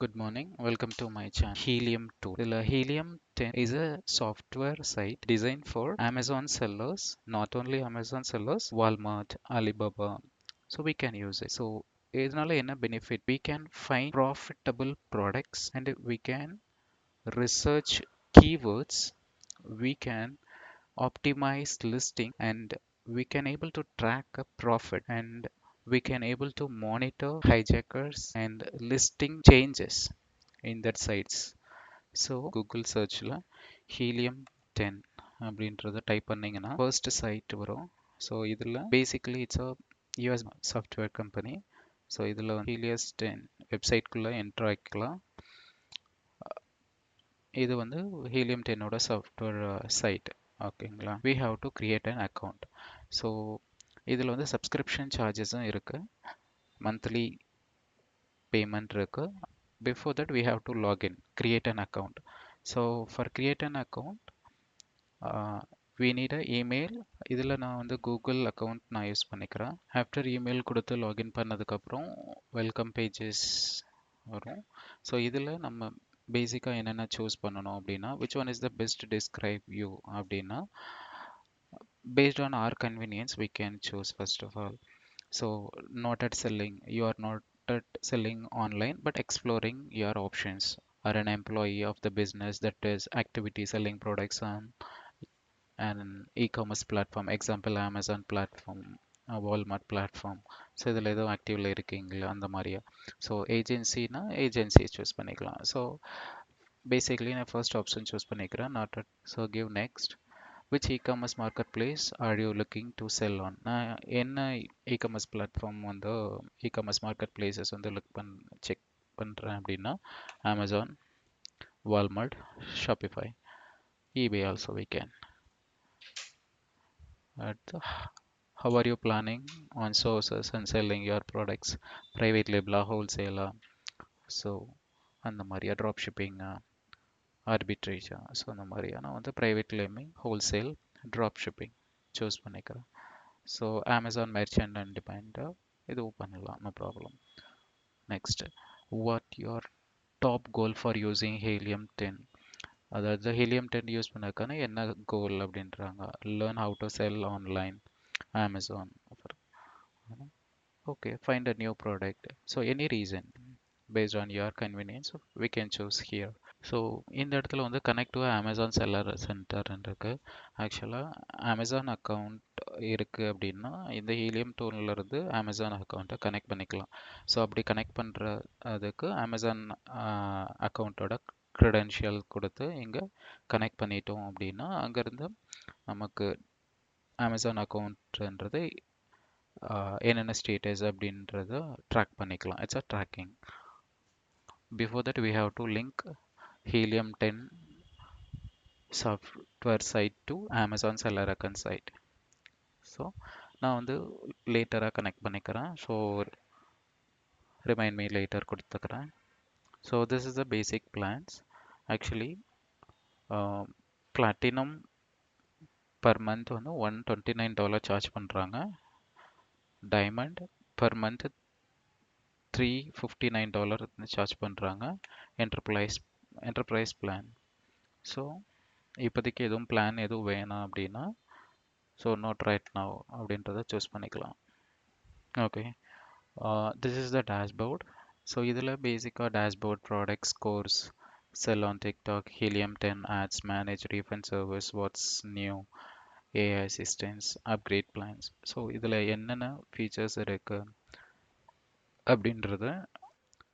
Good morning. Welcome to my channel Helium 2. The Helium 10 is a software site designed for Amazon sellers, not only Amazon sellers, Walmart, Alibaba. So we can use it. So இதனால என்ன benefit? We can find profitable products and we can research keywords. We can optimize listing and we can able to track a profit and we can able to monitor hijackers and listing changes in that sites. So Google சர்ச்சில் helium 10 அப்படின்றத type பண்ணிங்கன்னா first site வரும். So இதில் basically it's a US software company. So இதில் helium 10 வெப்சைட்குள்ளே entry ஆகிக்கலாம். இது வந்து ஹீலியம் 10ஓட சாஃப்ட்வேர் சைட். ஓகேங்களா, we have to create an account. So இதில் வந்து சப்ஸ்கிரிப்ஷன் சார்ஜஸும் இருக்குது, மந்த்லி பேமெண்ட் இருக்குது. Before that we have to log in, create an account. So for create an account we need a email. இதில் நான் வந்து Google account நான் use பண்ணிக்கிறேன். ஆஃப்டர் இமெயில் கொடுத்து லாகின் பண்ணதுக்கப்புறம் வெல்கம் பேஜஸ் வரும். ஸோ இதில் நம்ம பேசிக்காக என்னென்ன சூஸ் பண்ணணும் அப்படின்னா, which one is the best describe you அப்படின்னா, based on our convenience we can choose first of all. So not at selling, you are not at selling online but exploring your options, are an employee of the business that is activity selling products on an e-commerce platform, example Amazon platform, Walmart platform. So இதில் எதுவும் ஆக்டிவில் இருக்கீங்களா அந்த மாதிரியா. So ஏஜென்சினா ஏஜென்சியை choose பண்ணிக்கலாம். So basically நான் first option choose பண்ணிக்கிறேன், not at. So give next. which e-commerce marketplace are you looking to sell on? நான் என்ன e-commerce platform வந்து e-commerce marketplaces வந்து செக் பண்ணுறேன் அப்படின்னா, Amazon, Walmart, Shopify, eBay also we can. How are you planning on sources and selling your products? Private label, wholesale, so அந்த மாதிரியா, drop shipping, ஆர்பிட்ரேஜா. So அந்த மாதிரியா நான் வந்து private labeling, wholesale, drop shipping choose பண்ணிக்கிறேன். So Amazon merchant and டிபெண்டாக இதுவும் பண்ணலாம், no problem. Next, what your top goal for using helium 10. அதாவது ஹீலியம் 10 யூஸ் பண்ணதுக்கான என்ன கோல் அப்படின்றாங்க. Learn how to sell online, Amazon. Okay, find a new product. So any reason based on your convenience we can choose here. So இந்த இடத்துல வந்து connect to Amazon seller center இருக்கு. ஆக்சுவலாக Amazon account இருக்குது அப்படின்னா இந்த helium டூல்லேருந்து Amazon அக்கௌண்ட்டை connect பண்ணிக்கலாம். ஸோ அப்படி கனெக்ட் பண்ணுற அதுக்கு அமேசான் அக்கௌண்ட்டோட க்ரெடென்ஷியல் கொடுத்து இங்கே கனெக்ட் பண்ணிட்டோம் அப்படின்னா அங்கேருந்து நமக்கு அமேசான் அக்கௌண்ட்ன்றது என்னென்ன ஸ்டேட்டஸ் அப்படின்றத ட்ராக் பண்ணிக்கலாம். It's a tracking. Before that we have to link Helium 10 software site to Amazon seller account site. So நான் வந்து லேட்டராக கனெக்ட் பண்ணிக்கிறேன். ஸோ ரிமைண்ட் மீ லேட்டர் கொடுத்துக்கிறேன். So this is the basic plans. Actually platinum per month வந்து $129 charge பண்ணுறாங்க. Diamond per month $359 charge பண்ணுறாங்க. Enterprise plan. So இப்போதைக்கு எதுவும் பிளான் எதுவும் வேணாம் அப்படின்னா, ஸோ நாட் ரைட் நவ் அப்படின்றத சூஸ் பண்ணிக்கலாம். Okay, this is the dashboard. So இதில் பேசிக்காக dashboard, products, course, sell on TikTok, helium 10 ads, manage refund service, what's new, AI assistants, upgrade plans. So இதில் என்னென்ன ஃபீச்சர்ஸ் இருக்குது அப்படின்றத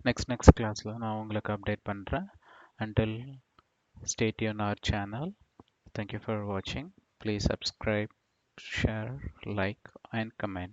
நெக்ஸ்ட் கிளாஸில் நான் உங்களுக்கு அப்டேட் பண்ணுறேன். until stay tuned our channel. Thank you for watching. Please subscribe, share, like and comment.